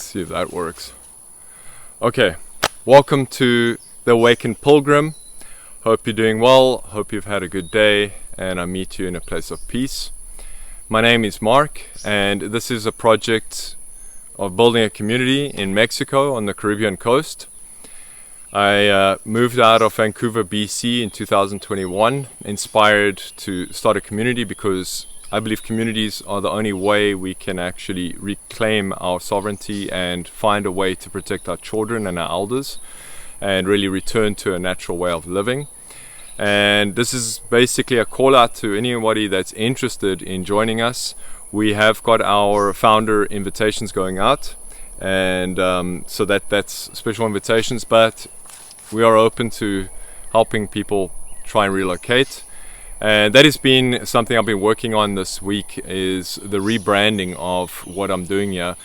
see if that works. Okay, welcome to the Awakend Pilgrim. Hope you're doing well, hope you've had a good day, and I meet you in a place of peace. My name is Mark, and this is a project of building a community in Mexico on the Caribbean coast. I moved out of Vancouver, BC in 2021, inspired to start a community because I believe communities are the only way we can actually reclaim our sovereignty and find a way to protect our children and our elders and really return to a natural way of living. And this is basically a call out to anybody that's interested in joining us. We have got our founder invitations going out, and so that's special invitations, but we are open to helping people try and relocate. And that has been something I've been working on this week, is the rebranding of what I'm doing here.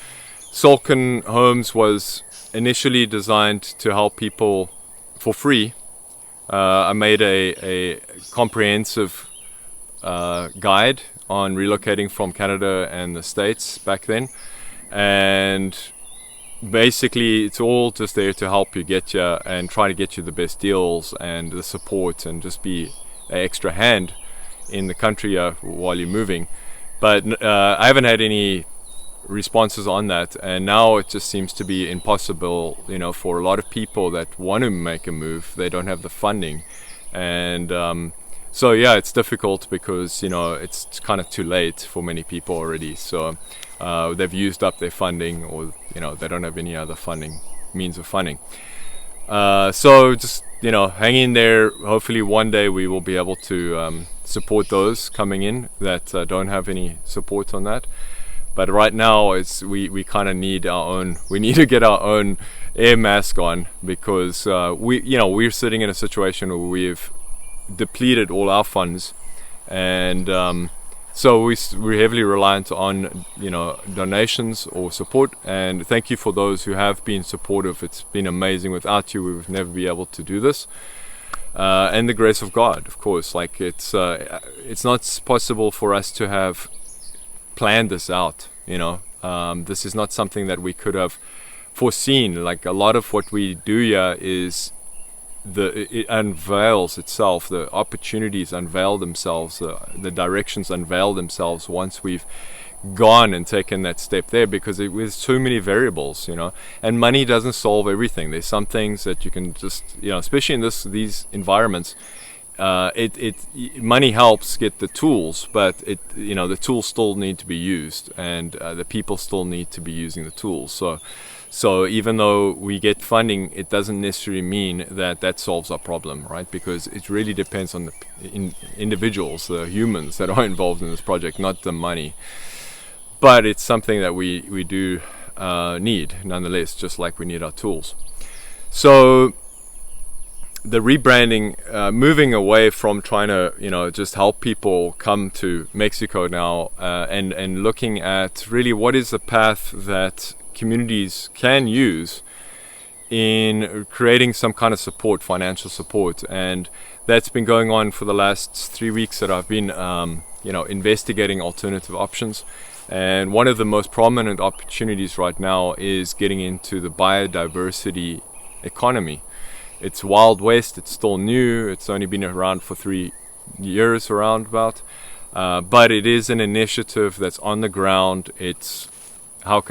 Solkin Homes was initially designed to help people for free. I made a comprehensive guide on relocating from Canada and the States back then. And basically it's all just there to help you get you and try to get you the best deals and the support and just be an extra hand in the country while you're moving. But I haven't had any responses on that, and now it just seems to be impossible, for a lot of people that want to make a move. They don't have the funding, and so yeah, it's difficult because it's kind of too late for many people already. So they've used up their funding, or they don't have any other means of funding. So just hang in there. Hopefully one day we will be able to support those coming in that don't have any support on that. But right now we kind of need we need to get our own air mask on, because we're sitting in a situation where we've depleted all our funds, and so we're heavily reliant on donations or support. And thank you for those who have been supportive. It's been amazing. Without you, we would never be able to do this. And the grace of God, of course. Like it's not possible for us to have planned this out. This is not something that we could have foreseen. Like a lot of what we do here is it unveils itself. The opportunities unveil themselves. The directions unveil themselves once we've gone and taken that step there, because there's too many variables, and money doesn't solve everything. There's some things that you can just, especially in these environments, money helps get the tools, but the tools still need to be used, and the people still need to be using the tools. So even though we get funding, it doesn't necessarily mean that solves our problem, right? Because it really depends on the individuals, the humans that are involved in this project, not the money. But it's something that we do need nonetheless, just like we need our tools. So the rebranding, moving away from trying to just help people come to Mexico now, and looking at really what is the path that communities can use in creating some kind of support, financial support. And that's been going on for the last 3 weeks that I've been investigating alternative options. And one of the most prominent opportunities right now is getting into the biodiversity economy. It's Wild West, it's still new, it's only been around for 3 years around about, but it is an initiative that's on the ground. I'm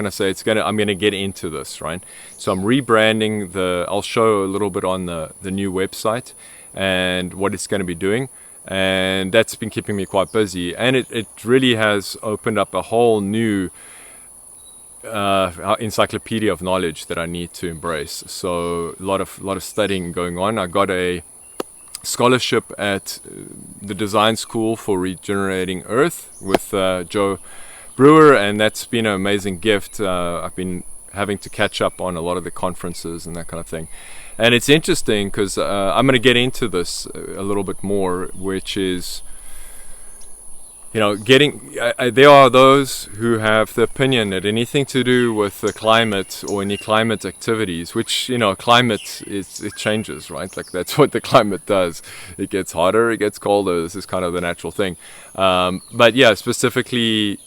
gonna get into this, right? So I'm rebranding I'll show a little bit on the new website and what it's gonna be doing, and that's been keeping me quite busy, and it really has opened up a whole new encyclopedia of knowledge that I need to embrace. So a lot of studying going on. I got a scholarship at the Design School for Regenerating Earth with Joe Brewer, and that's been an amazing gift. I've been having to catch up on a lot of the conferences and that kind of thing. And it's interesting because I'm going to get into this a little bit more, which is there are those who have the opinion that anything to do with the climate or any climate activities, which, climate it changes, right? Like that's what the climate does. It gets hotter, it gets colder. This is kind of the natural thing. But yeah, specifically,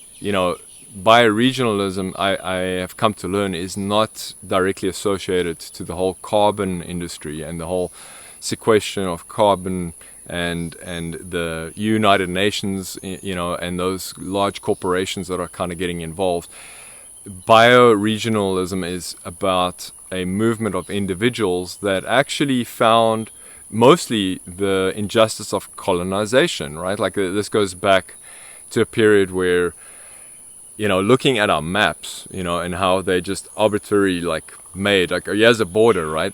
bioregionalism, I have come to learn, is not directly associated to the whole carbon industry and the whole sequestration of carbon and the United Nations, and those large corporations that are kind of getting involved. Bioregionalism is about a movement of individuals that actually found mostly the injustice of colonization, right? Like this goes back to a period where, looking at our maps, and how they just arbitrarily made, here's a border, right?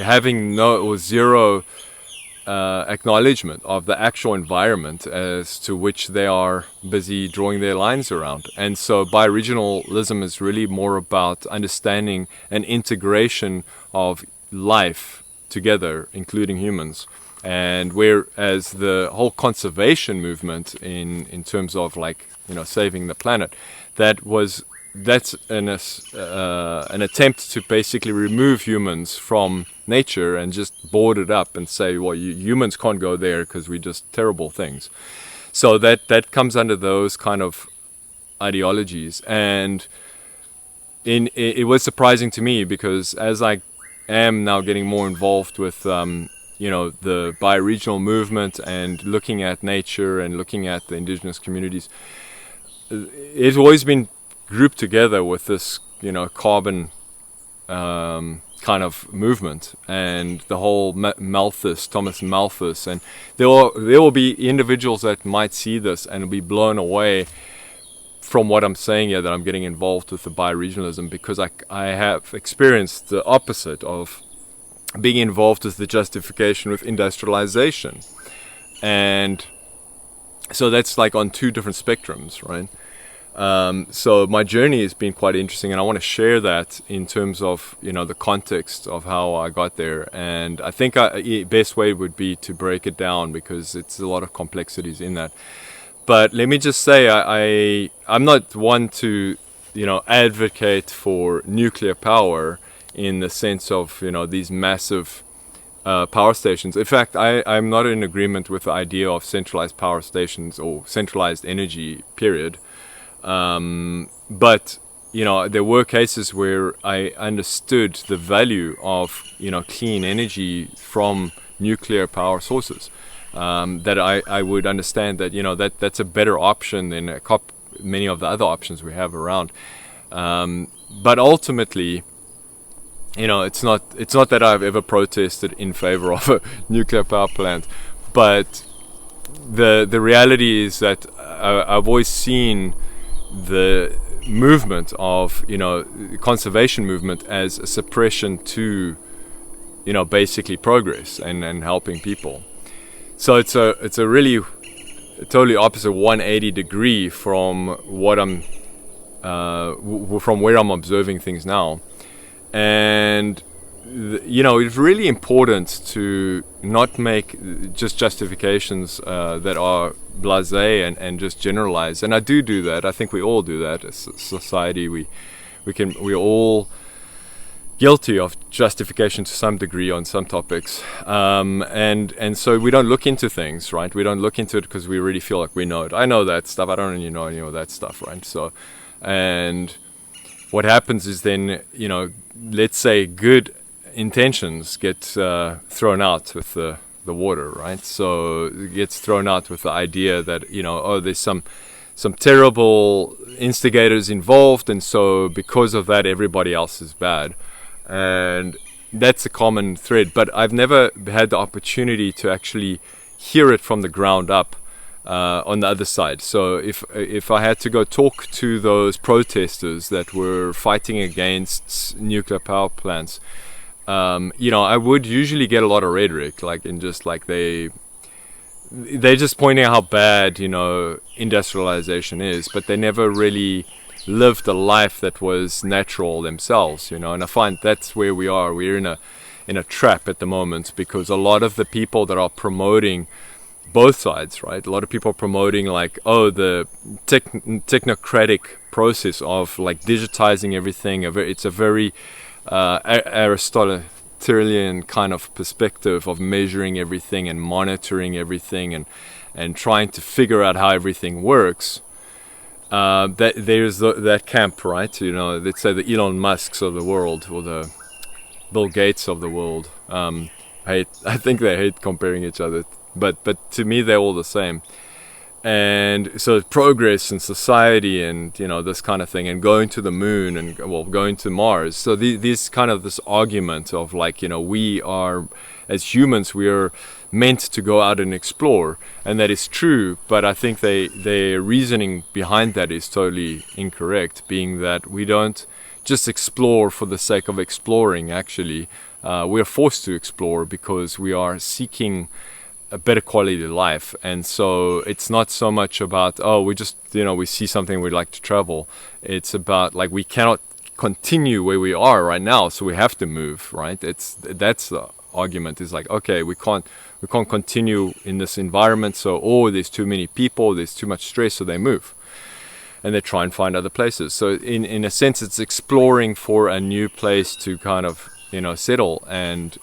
Having zero acknowledgement of the actual environment as to which they are busy drawing their lines around. And so bioregionalism is really more about understanding an integration of life together, including humans. And whereas the whole conservation movement in terms of saving the planet, that's an attempt to basically remove humans from nature and just board it up and say, well, humans can't go there because we're just terrible things. So that comes under those kind of ideologies. And it was surprising to me, because as I am now getting more involved with the bioregional movement and looking at nature and looking at the indigenous communities, it's always been grouped together with this carbon kind of movement and the whole Thomas Malthus, and there will be individuals that might see this and be blown away from what I'm saying here, that I'm getting involved with the bioregionalism, because I have experienced the opposite of being involved with the justification with industrialization. And so that's on two different spectrums, right? So my journey has been quite interesting, and I want to share that in terms of the context of how I got there. And I think the best way would be to break it down, because it's a lot of complexities in that. But let me just say, I'm not one to advocate for nuclear power in the sense of these massive power stations. In fact, I'm not in agreement with the idea of centralized power stations or centralized energy, period. But there were cases where I understood the value of clean energy from nuclear power sources. That I would understand that that's a better option than many of the other options we have around. But ultimately, it's not that I've ever protested in favor of a nuclear power plant, but the reality is that I've always seen the movement of conservation movement as a suppression to basically progress and helping people. So it's a really totally opposite 180 degree from what I'm from where I'm observing things now. And it's really important to not make just justifications that are blasé and just generalize. And I do that. I think we all do that as a society. We're all guilty of justification to some degree on some topics, and so we don't look into things, right? We don't look into it because we really feel like we know it. I know that stuff. I don't really know any of that stuff, right? So, and what happens is then let's say good intentions get thrown out with the water, right? So it gets thrown out with the idea that there's some terrible instigators involved, and so because of that everybody else is bad. And that's a common thread, but I've never had the opportunity to actually hear it from the ground up on the other side. So if I had to go talk to those protesters that were fighting against nuclear power plants, I would usually get a lot of rhetoric, they're just pointing out how bad industrialization is, but they never really lived a life that was natural themselves, and I find that's where we are. We're in a trap at the moment, because a lot of the people that are promoting both sides, right? A lot of people are promoting the technocratic process of digitizing everything. It's a very Aristotelian kind of perspective of measuring everything and monitoring everything and trying to figure out how everything works. that there's that camp, right? You know, let's say the Elon Musks of the world, or the Bill Gates of the world. I think they hate comparing each other, but to me they're all the same. And so progress in society, and you know, this kind of thing, and going to the moon, and well, going to Mars. So these kind of this argument of like, you know, we are, as humans, we are meant to go out and explore, and that is true. But I think their reasoning behind that is totally incorrect, being that we don't just explore for the sake of exploring. Actually, we are forced to explore because we are seeking a better quality of life. And so it's not so much about, oh, we just, you know, we see something, we'd like to travel. It's about like, we cannot continue where we are right now, so we have to move, right? That's the argument, is like, okay, we can't continue in this environment, so, oh, there's too many people, there's too much stress, so they move and they try and find other places. So in a sense, it's exploring for a new place to kind of, you know, settle and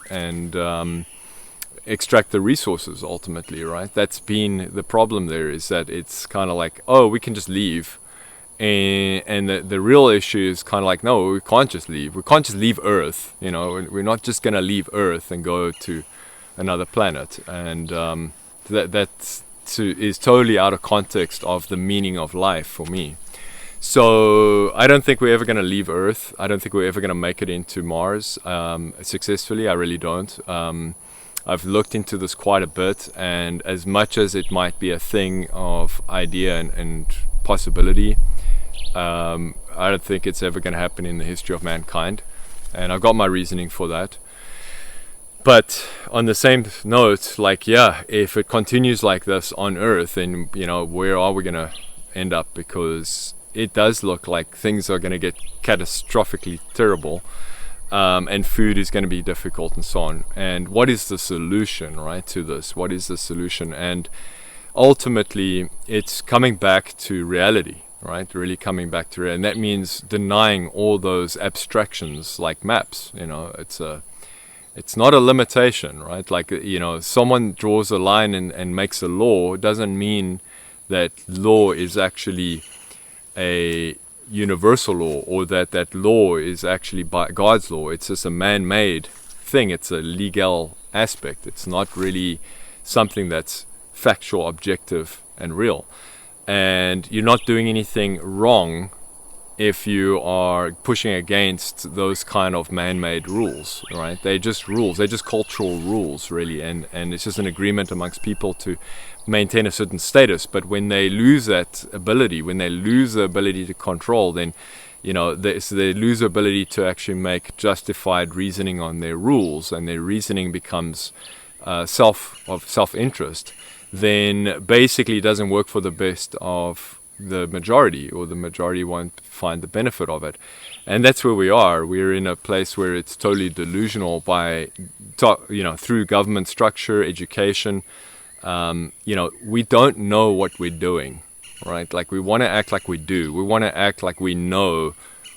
extract the resources ultimately, right? That's been the problem there, is that it's kind of like, oh, we can just leave, and the real issue is kind of like, no, we can't just leave. We can't just leave Earth, you know. We're not just going to leave Earth and go to another planet, and that is totally out of context of the meaning of life for me. So I don't think we're ever going to leave Earth. I don't think we're ever going to make it into Mars successfully. I really don't. I've looked into this quite a bit, and as much as it might be a thing of idea and possibility, I don't think it's ever going to happen in the history of mankind, and I've got my reasoning for that. But on the same note, like, yeah, if it continues like this on Earth, then, you know, where are we going to end up? Because it does look like things are going to get catastrophically terrible. And food is going to be difficult, and so on. And what is the solution, right, to this? What is the solution? And ultimately, it's coming back to reality, right? Really coming back to reality. And that means denying all those abstractions like maps. You know, it's not a limitation, right? Like, you know, someone draws a line and makes a law. It doesn't mean that law is actually a universal law, or that law is actually by God's law. It's just a man-made thing. It's a legal aspect. It's not really something that's factual, objective, and real. And you're not doing anything wrong if you are pushing against those kind of man-made rules, right? They're just rules. They're just cultural rules, really, and it's just an agreement amongst people to maintain a certain status. But when they lose that ability, when they lose the ability to control, then, you know, they lose the ability to actually make justified reasoning on their rules, and their reasoning becomes self-interest, then basically it doesn't work for the best of the majority, or the majority won't find the benefit of it. And that's where we are. We're in a place where it's totally delusional through government structure, education. You know, we don't know what we're doing, right? Like, we want to act like we do. We want to act like we know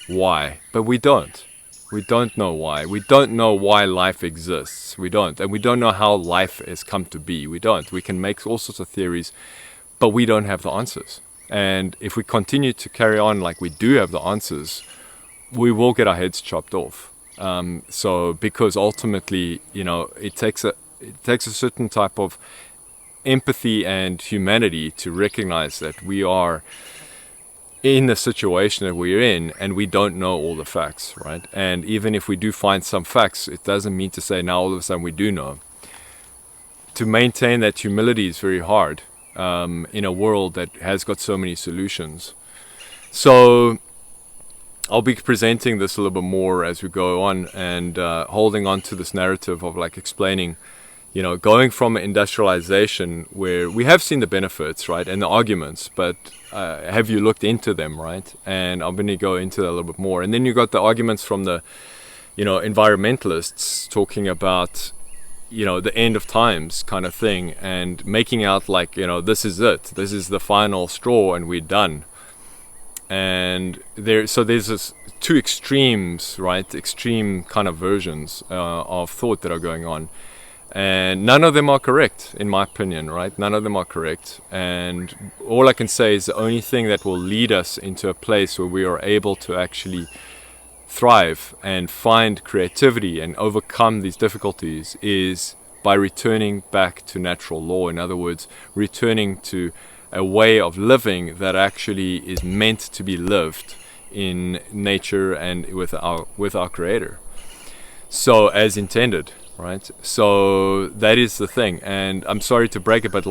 why, but we don't. We don't know why. We don't know why life exists. We don't. And we don't know how life has come to be. We don't. We can make all sorts of theories, but we don't have the answers. And if we continue to carry on like we do have the answers, we will get our heads chopped off. So because ultimately, you know, it takes a certain type of empathy and humanity to recognize that we are in the situation that we're in, and we don't know all the facts, right? And even if we do find some facts, it doesn't mean to say now all of a sudden we do know. To maintain that humility is very hard in a world that has got so many solutions. So I'll be presenting this a little bit more as we go on, and holding on to this narrative of like explaining, you know, going from industrialization, where we have seen the benefits, right, and the arguments, but have you looked into them, right? And I'm going to go into that a little bit more. And then you got the arguments from the, you know, environmentalists talking about, you know, the end of times kind of thing, and making out like, you know, this is it, this is the final straw and we're done. And there's this two extremes, right? Extreme kind of versions of thought that are going on. And none of them are correct, in my opinion, right? None of them are correct. And all I can say is the only thing that will lead us into a place where we are able to actually thrive and find creativity and overcome these difficulties is by returning back to natural law. In other words, returning to a way of living that actually is meant to be lived in nature and with our Creator. So as intended, right? So that is the thing. And I'm sorry to break it, but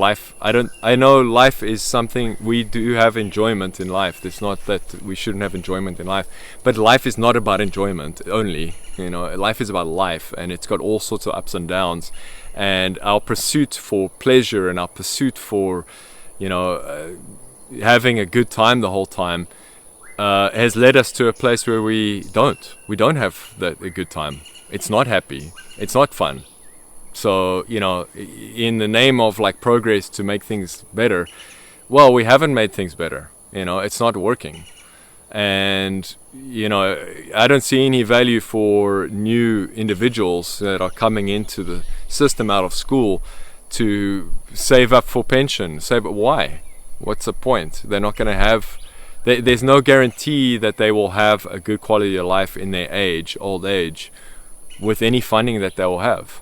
I know life is something, we do have enjoyment in life. It's not that we shouldn't have enjoyment in life, but life is not about enjoyment only. Life is about life, and it's got all sorts of ups and downs. And our pursuit for pleasure and our pursuit for, having a good time the whole time has led us to a place where we don't have a good time. It's not happy. It's not fun. So, in the name of like progress to make things better, well, we haven't made things better. It's not working. And, I don't see any value for new individuals that are coming into the system out of school to save up for pension. Why? What's the point? They're not going to have... There's no guarantee that they will have a good quality of life in their old age, with any funding that they will have.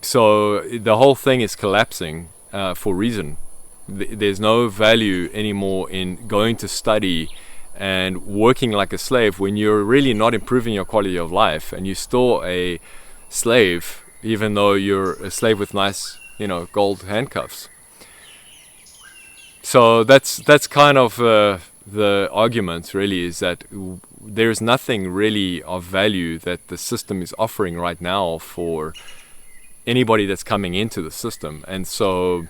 So the whole thing is collapsing for reason. There's no value anymore in going to study and working like a slave when you're really not improving your quality of life, and you're still a slave, even though you're a slave with nice, gold handcuffs. So that's kind of the argument, really, is that there's nothing really of value that the system is offering right now for anybody that's coming into the system. And so,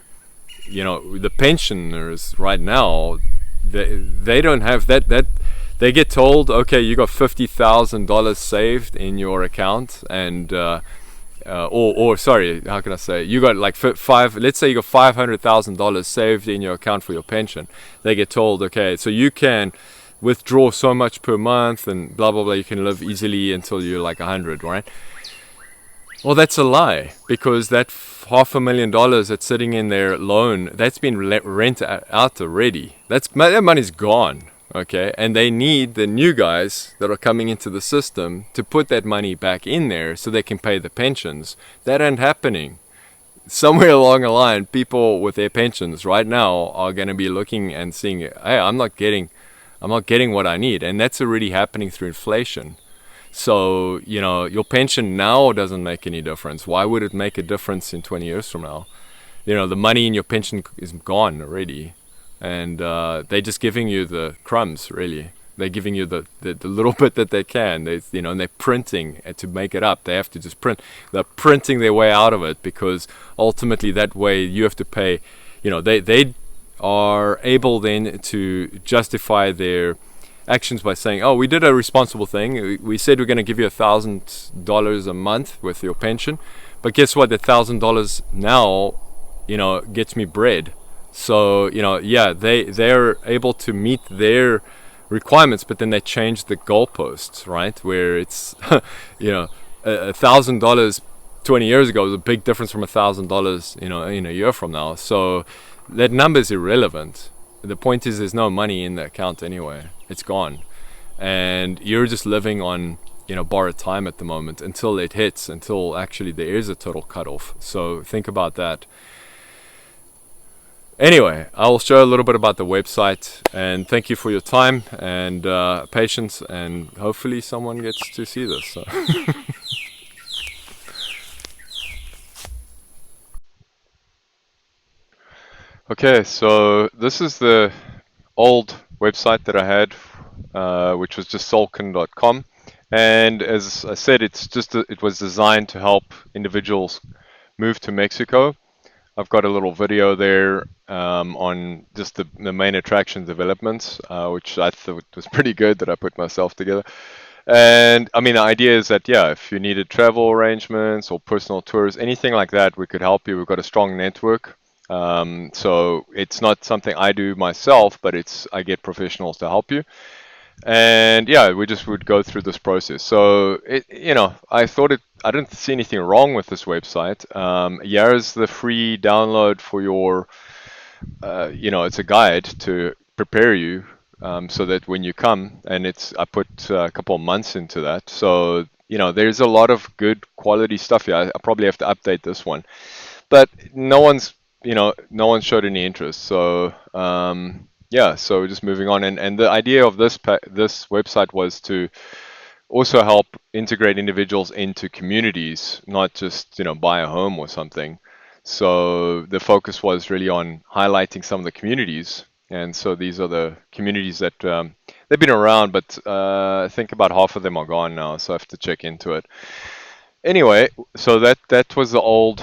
the pensioners right now, they don't have that they get told, okay, you got $50,000 saved in your account, and or sorry, how can I say? You got like let's say you got $500,000 saved in your account for your pension. They get told, okay, so you can withdraw so much per month and blah blah blah. You can live easily until you're like 100, right? Well, that's a lie, because that $500,000 that's sitting in their loan, that's been rent out already. That money's gone. Okay, and they need the new guys that are coming into the system to put that money back in there so they can pay the pensions. That ain't happening. Somewhere along the line, people with their pensions right now are going to be looking and seeing, hey, I'm not getting what I need, and that's already happening through inflation. So, your pension now doesn't make any difference. Why would it make a difference in 20 years from now? The money in your pension is gone already. And they're just giving you the crumbs, really. They're giving you the little bit that they can. And they're printing to make it up. They have to just print. They're printing their way out of it, because ultimately that way you have to pay. They are able then to justify their actions by saying, oh, we did a responsible thing. We said we're going to give you $1,000 a month with your pension. But guess what? The $1,000 now, gets me bread. So, they're able to meet their requirements, but then they change the goalposts, right? Where it's, $1,000 20 years ago was a big difference from $1,000, in a year from now. So that number is irrelevant. The point is, there's no money in the account anyway. It's gone. And you're just living on, borrowed time at the moment until it hits, until actually there is a total cutoff. So think about that. Anyway, I'll show a little bit about the website, and thank you for your time and patience, and hopefully someone gets to see this. So. Okay, so this is the old website that I had, which was just solkin.com, and as I said, it was designed to help individuals move to Mexico. I've got a little video there on just the main attraction developments, which I thought was pretty good, that I put myself together. And I mean, the idea is that, if you needed travel arrangements or personal tours, anything like that, we could help you. We've got a strong network. So it's not something I do myself, but I get professionals to help you. And yeah, we just would go through this process. So I didn't see anything wrong with this website. Here's the free download for your, it's a guide to prepare you, so that when you come, and I put a couple of months into that. So there's a lot of good quality stuff here. I probably have to update this one, but no one showed any interest. So yeah, so just moving on. And the idea of this website was to also help integrate individuals into communities, not just buy a home or something. So the focus was really on highlighting some of the communities. And so these are the communities that they've been around, but I think about half of them are gone now, so I have to check into it. Anyway, so that was the old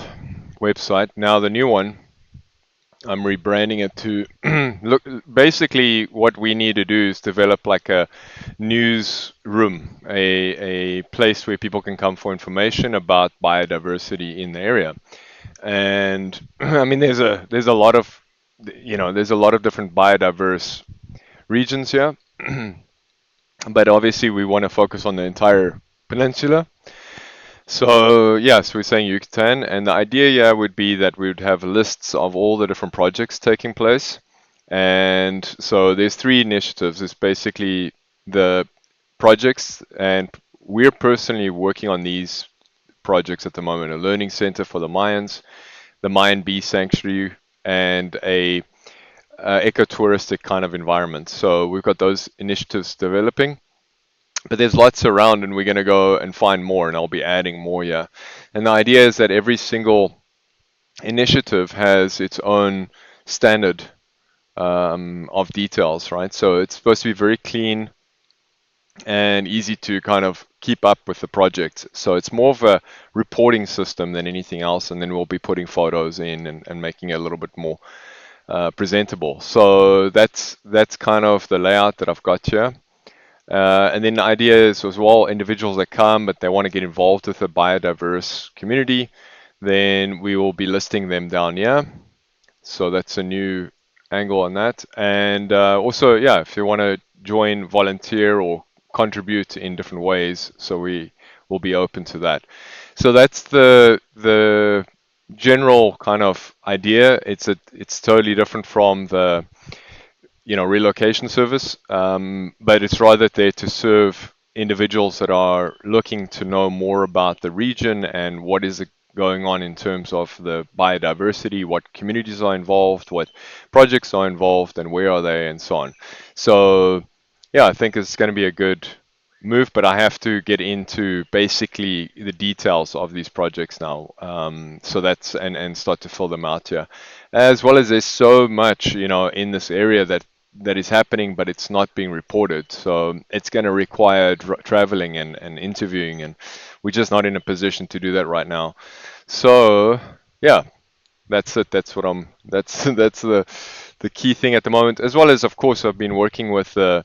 website. Now the new one, I'm rebranding it to look. Basically, what we need to do is develop like a news room, a place where people can come for information about biodiversity in the area. And I mean, there's a lot of there's a lot of different biodiverse regions here, but obviously we want to focus on the entire peninsula. So yes, we're saying Yucatan, and the idea here would be that we would have lists of all the different projects taking place. And so there's three initiatives. It's basically the projects, and we're personally working on these projects at the moment: a learning center for the Mayans, the Mayan bee sanctuary, and a ecotouristic kind of environment. So we've got those initiatives developing. But there's lots around, and we're going to go and find more, and I'll be adding more. Yeah. And the idea is that every single initiative has its own standard of details, right? So it's supposed to be very clean and easy to kind of keep up with the project. So it's more of a reporting system than anything else, and then we'll be putting photos in and making it a little bit more presentable. So that's kind of the layout that I've got here. And then the idea is as well, individuals that come but they want to get involved with a biodiverse community, then we will be listing them down here. So that's a new angle on that. And also, yeah, if you want to join, volunteer, or contribute in different ways, so we will be open to that. So that's the general kind of idea. It's totally different from the relocation service, but it's rather there to serve individuals that are looking to know more about the region and what is going on in terms of the biodiversity, what communities are involved, what projects are involved, and where are they, and so on. So yeah, I think it's going to be a good move, but I have to get into basically the details of these projects now. So that's and start to fill them out here, as well as there's so much in this area that is happening, but it's not being reported. So it's going to require traveling and interviewing, and we're just not in a position to do that right now. So yeah, that's it. That's what that's the key thing at the moment, as well as, of course, I've been working with the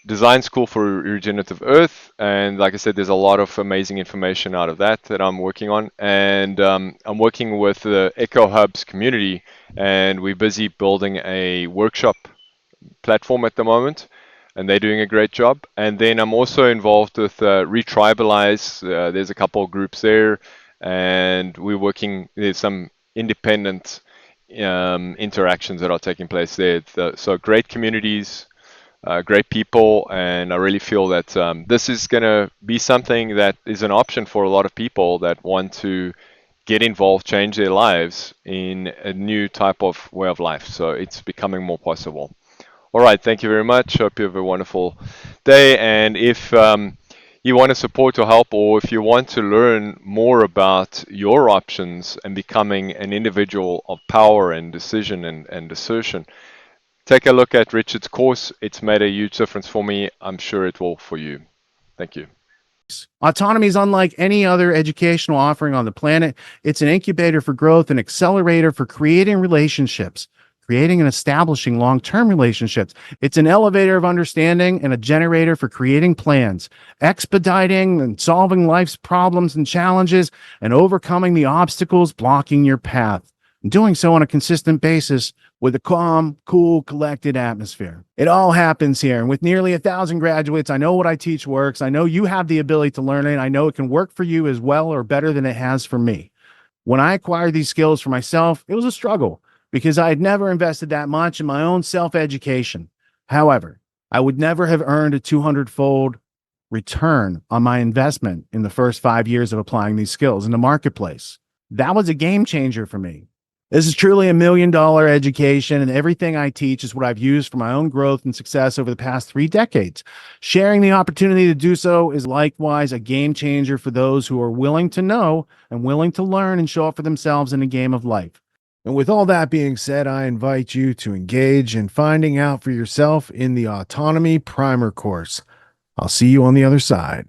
design school for regenerative earth, and like I said, there's a lot of amazing information out of that I'm working on. And I'm working with the EcoHubs community, and we're busy building a workshop platform at the moment, and they're doing a great job. And then I'm also involved with Retribalize. There's a couple of groups there, and we're working. There's some independent interactions that are taking place there. So great communities, great people, and I really feel that this is going to be something that is an option for a lot of people that want to get involved, change their lives in a new type of way of life. So it's becoming more possible. All right, thank you very much. Hope you have a wonderful day. And if you want to support or help, or if you want to learn more about your options and becoming an individual of power and decision and assertion, take a look at Richard's course. It's made a huge difference for me. I'm sure it will for you. Thank you. Autonomy is unlike any other educational offering on the planet. It's an incubator for growth, an accelerator for creating relationships, creating and establishing long-term relationships. It's an elevator of understanding and a generator for creating plans, expediting and solving life's problems and challenges, and overcoming the obstacles blocking your path. And doing so on a consistent basis with a calm, cool, collected atmosphere. It all happens here. And with nearly 1,000 graduates, I know what I teach works. I know you have the ability to learn it. I know it can work for you as well or better than it has for me. When I acquired these skills for myself, it was a struggle because I had never invested that much in my own self-education. However, I would never have earned a 200-fold return on my investment in the first 5 years of applying these skills in the marketplace. That was a game changer for me. This is truly $1 million education, and everything I teach is what I've used for my own growth and success over the past 3 decades. Sharing the opportunity to do so is likewise a game changer for those who are willing to know and willing to learn and show up for themselves in the game of life. And with all that being said, I invite you to engage in finding out for yourself in the Autonomy Primer course. I'll see you on the other side.